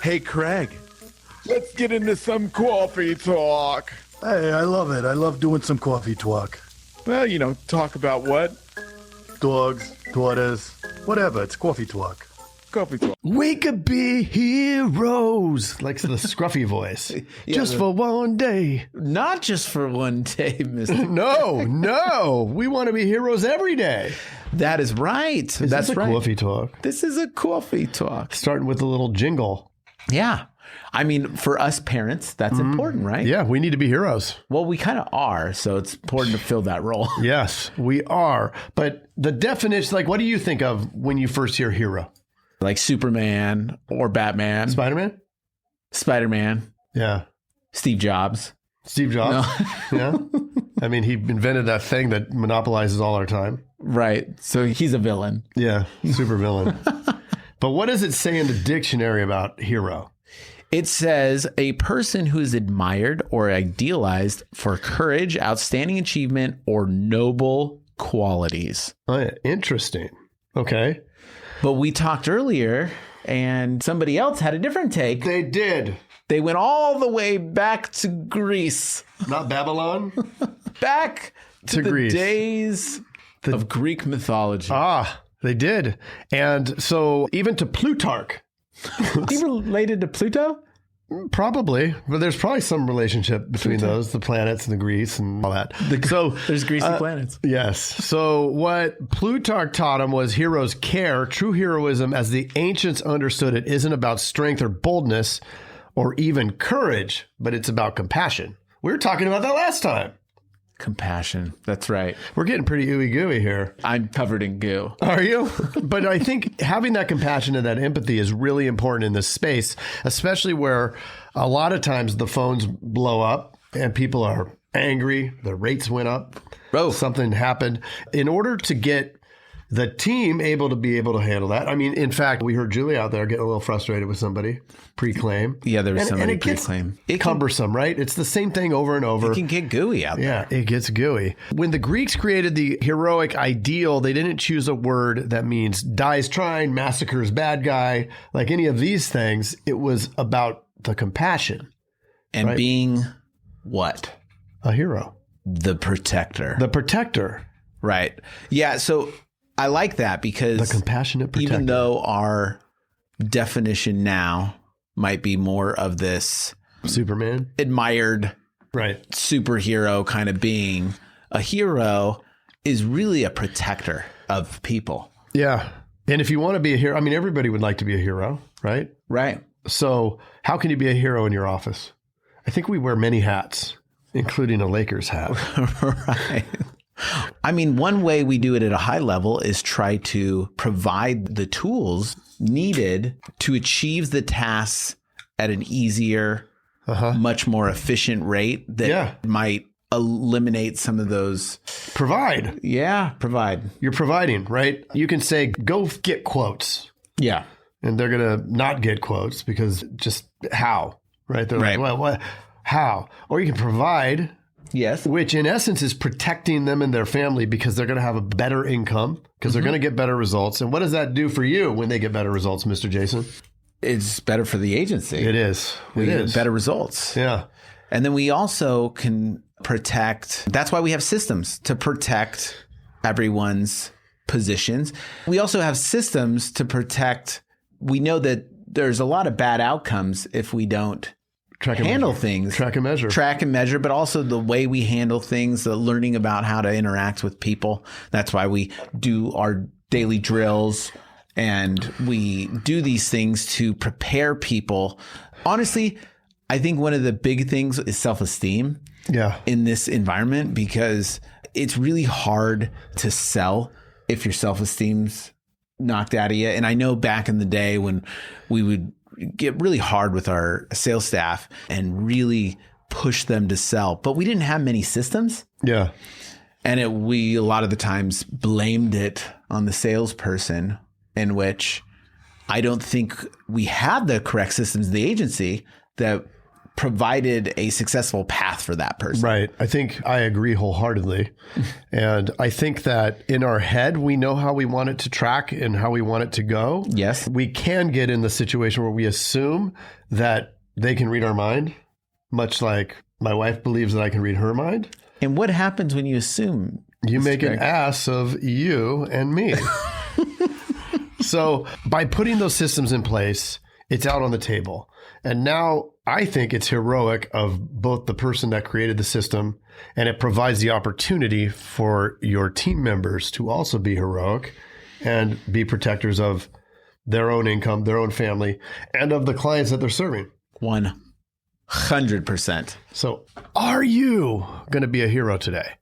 Hey, Craig, let's get into some coffee talk. Hey, I love it. I love doing some coffee talk. Well, talk about what? Dogs, daughters, whatever. It's coffee talk. Coffee talk. We could be heroes. Like the scruffy voice. Just for one day. Not just for one day, Mr. No. We want to be heroes every day. That is right. That's right. Coffee talk. This is a coffee talk. Starting with a little jingle. Yeah. I mean, for us parents, that's important, right? Yeah, we need to be heroes. Well, we kind of are, so it's important to fill that role. Yes, we are. But the definition, like, what do you think of when you first hear hero? Like Superman or Batman. Spider-Man? Spider-Man. Yeah. Steve Jobs. Steve Jobs? No. Yeah. I mean, he invented that thing that monopolizes all our time. Right. So he's a villain. Yeah, super villain. But what does it say in the dictionary about hero? It says a person who is admired or idealized for courage, outstanding achievement, or noble qualities. Oh, yeah. Interesting. Okay. But we talked earlier and somebody else had a different take. They did. They went all the way back to Greece. Not Babylon? Back to the Greece. Days of Greek mythology. Ah, they did. And so even to Plutarch. He related to Pluto? Probably, but there's probably some relationship between those, the planets and the Greece and all that. So there's greasy planets. Yes. So what Plutarch taught him was heroes care. True heroism, as the ancients understood it, isn't about strength or boldness or even courage, but it's about compassion. We were talking about that last time. Compassion. That's right. We're getting pretty ooey gooey here. I'm covered in goo. Are you? But I think having that compassion and that empathy is really important in this space, especially where a lot of times the phones blow up and people are angry. The rates went up. Oh. Something happened. In order to get the team able to handle that. I mean, in fact, we heard Julie out there getting a little frustrated with somebody pre-claim. Yeah, there was somebody and it pre-claim. It's cumbersome, right? It's the same thing over and over. It can get gooey out there. Yeah, it gets gooey. When the Greeks created the heroic ideal, they didn't choose a word that means dies trying, massacres bad guy, like any of these things. It was about the compassion. And right? being what? A hero. The protector. The protector. Right. Yeah, so I like that because the compassionate protector. Even though our definition now might be more of this Superman admired right superhero kind of being, a hero is really a protector of people. Yeah. And if you want to be a hero, I mean, everybody would like to be a hero, right? Right. So how can you be a hero in your office? I think we wear many hats, including a Lakers hat. Right. I mean, one way we do it at a high level is try to provide the tools needed to achieve the tasks at an easier, much more efficient rate that might eliminate some of those. Provide. Yeah, provide. You're providing, right? You can say, go get quotes. Yeah. And they're going to not get quotes because just how, right? They're right. like, well, what? How? Or you can provide. Yes. Which in essence is protecting them and their family because they're going to have a better income because they're going to get better results. And what does that do for you when they get better results, Mr. Jason? It's better for the agency. It is. We get better results. Yeah. And then we also can protect. That's why we have systems to protect everyone's positions. We also have systems to protect. We know that there's a lot of bad outcomes if we don't handle things. Track and measure, but also the way we handle things, the learning about how to interact with people. That's why we do our daily drills and we do these things to prepare people. Honestly, I think one of the big things is self-esteem in this environment because it's really hard to sell if your self-esteem's knocked out of you. And I know back in the day when we would get really hard with our sales staff and really push them to sell, but we didn't have many systems. Yeah. And we a lot of the times blamed it on the salesperson, in which I don't think we had the correct systems in the agency that provided a successful path for that person. Right. I think I agree wholeheartedly. And I think that in our head, we know how we want it to track and how we want it to go. Yes. We can get in the situation where we assume that they can read our mind, much like my wife believes that I can read her mind. And what happens when you assume? You Mr. make Greg? an ass of you and me. So by putting those systems in place, it's out on the table. And now I think it's heroic of both the person that created the system, and it provides the opportunity for your team members to also be heroic and be protectors of their own income, their own family, and of the clients that they're serving. 100%. So are you going to be a hero today?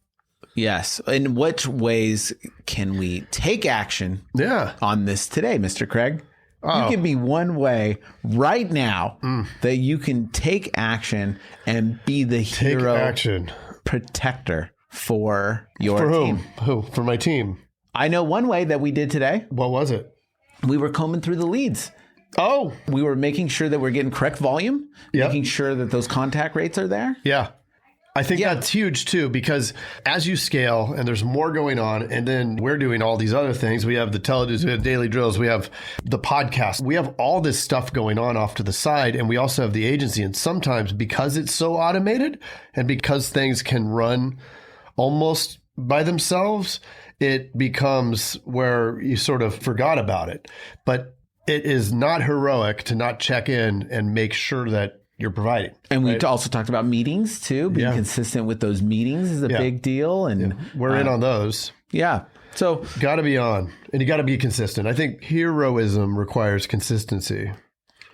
Yes. In which ways can we take action on this today, Mr. Craig? You give me one way right now that you can take action and be the hero protector for your team. Who? For my team. I know one way that we did today. What was it? We were combing through the leads. Oh. We were making sure that we're getting correct volume, making sure that those contact rates are there. Yeah. I think that's huge too, because as you scale and there's more going on, and then we're doing all these other things. We have the television, we have daily drills, we have the podcast, we have all this stuff going on off to the side. And we also have the agency. And sometimes because it's so automated and because things can run almost by themselves, it becomes where you sort of forgot about it. But it is not heroic to not check in and make sure that you're providing. And we also talked about meetings too. Being consistent with those meetings is a big deal. And we're in on those. Yeah. So got to be on, and you got to be consistent. I think heroism requires consistency.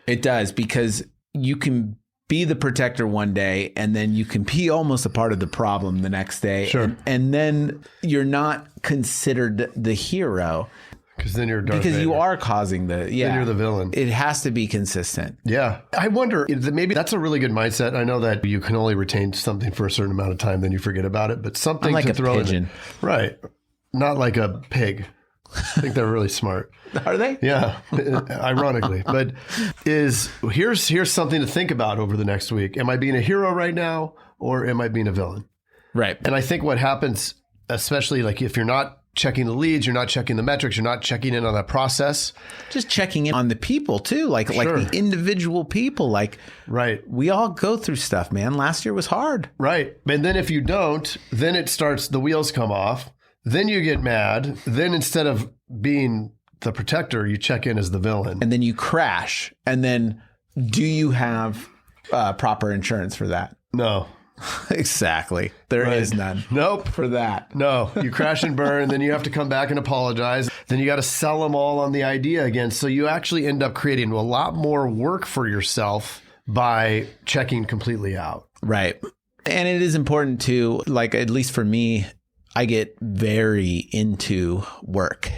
It does, because you can be the protector one day and then you can be almost a part of the problem the next day. Sure. And then you're not considered the hero. Because then you're Darth Because Vader. you are causing the, Then you're the villain. It has to be consistent. Yeah. I wonder, maybe that's a really good mindset. I know that you can only retain something for a certain amount of time, then you forget about it. But something like to a throw pigeon. in. Right. Not like a pig. I think they're really smart. Are they? Yeah. Ironically. But here's something to think about over the next week. Am I being a hero right now, or am I being a villain? Right. And I think what happens, especially like if you're not checking the leads, you're not checking the metrics, you're not checking in on that process. Just checking in on the people too, like the individual people. Like, we all go through stuff, man. Last year was hard. Right. And then if you don't, then it starts, the wheels come off. Then you get mad. Then instead of being the protector, you check in as the villain. And then you crash. And then do you have proper insurance for that? No. Exactly. There is none. Nope. For that. No. You crash and burn. Then you have to come back and apologize. Then you got to sell them all on the idea again. So you actually end up creating a lot more work for yourself by checking completely out. Right. And it is important to, like, at least for me, I get very into work.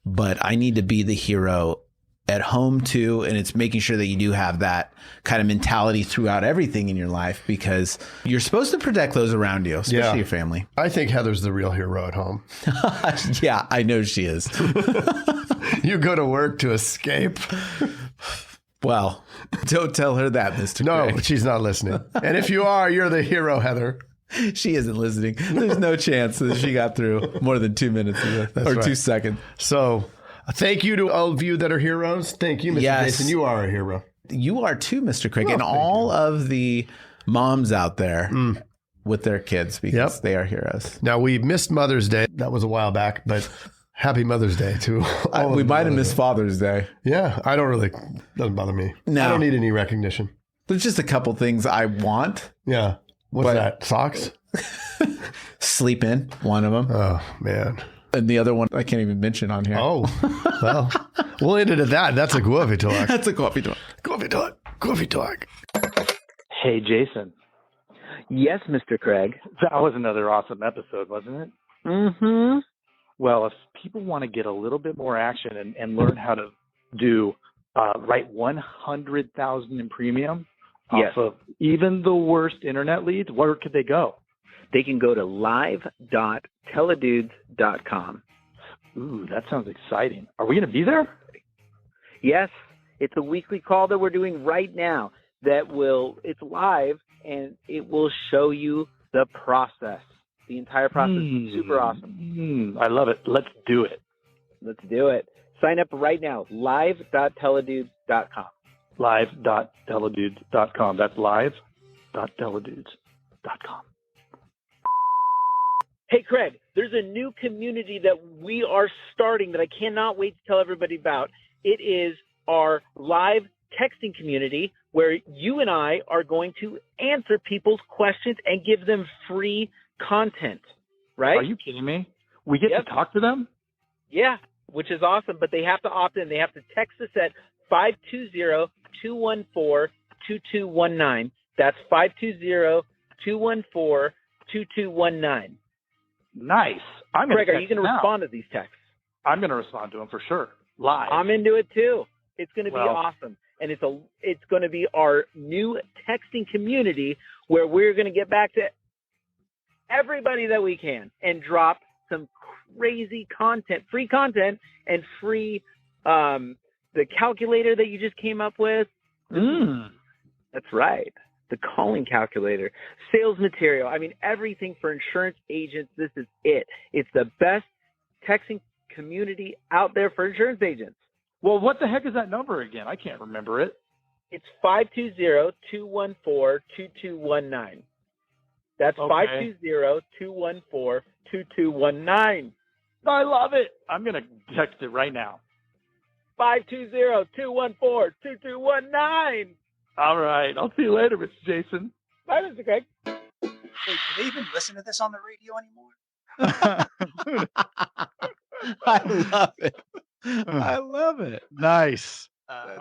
But I need to be the hero at home too. And it's making sure that you do have that kind of mentality throughout everything in your life, because you're supposed to protect those around you, especially your family. I think Heather's the real hero at home. Yeah, I know she is. You go to work to escape. Well, don't tell her that, Mr. No, Craig. she's not listening. And if you are, you're the hero, Heather. She isn't listening. There's no chance that she got through more than 2 minutes or 2 seconds. So thank you to all of you that are heroes. Thank you, Mr. Jason. You are a hero. You are too, Mr. Craig. And all of the moms out there with their kids, because they are heroes. Now, we missed Mother's Day. That was a while back, but happy Mother's Day to all We might have missed Father's Day. Yeah, I don't really, doesn't bother me. No. I don't need any recognition. There's just a couple things I want. Yeah. What's that? Socks? Sleep in, one of them. Oh, man. And the other one I can't even mention on here. Oh, well, we'll end it at that. That's a coffee talk. That's a coffee talk. Coffee talk. Coffee talk. Hey, Jason. Yes, Mr. Craig. That was another awesome episode, wasn't it? Mm-hmm. Well, if people want to get a little bit more action and learn how to write 100,000 in premium off of even the worst internet leads, where could they go? They can go to live.teledudes.com. Ooh, that sounds exciting. Are we going to be there? Yes, it's a weekly call that we're doing right now. it's live, and it will show you the process, the entire process. Super awesome. I love it. Let's do it. Let's do it. Sign up right now, live.teledudes.com. Live.teledudes.com. That's live.teledudes.com. Hey, Craig, there's a new community that we are starting that I cannot wait to tell everybody about. It is our live texting community where you and I are going to answer people's questions and give them free content, right? Are you kidding me? We get to talk to them? Yeah, which is awesome, but they have to opt in. They have to text us at 520-214-2219. That's 520-214-2219. Nice. Craig, are you going to respond to these texts? I'm going to respond to them for sure. Live. I'm into it too. It's going to be awesome. And it's going to be our new texting community where we're going to get back to everybody that we can and drop some crazy content, free content, and free the calculator that you just came up with. That's right. The calling calculator, sales material. I mean, everything for insurance agents. This is it. It's the best texting community out there for insurance agents. Well, what the heck is that number again? I can't remember it. It's 520-214-2219. That's 520-214-2219. I love it. I'm going to text it right now. 520-214-2219. All right. I'll see you later, Mr. Jason. Bye, Mr. Craig. Wait, do they even listen to this on the radio anymore? I love it. I love it. Nice. All right.